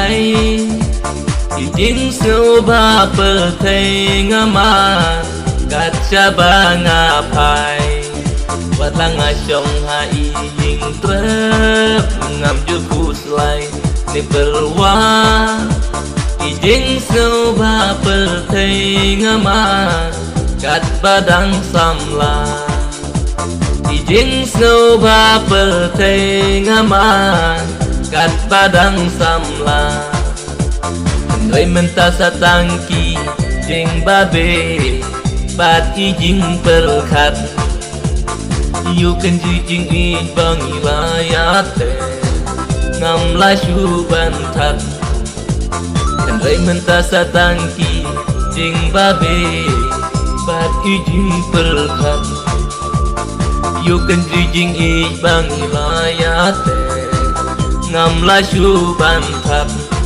hay chính siêu ba bờ thầy ngã mà gạt cha ba ngã phai và thang ngã trong hai hình trep ngam ju puslai ni berwa chính siêu ba bờ thầy ngã mà gạt badang samla Ijing snow ba per thei ngama kat padang samla Andai menta satangki jing babe bat ijing perkat Yu kan jing i bang ilayate ngam la shu bantat Andai menta satangki jing babe bat ijing perkat Yu kan jing i bang ilayate ngam la shu bantat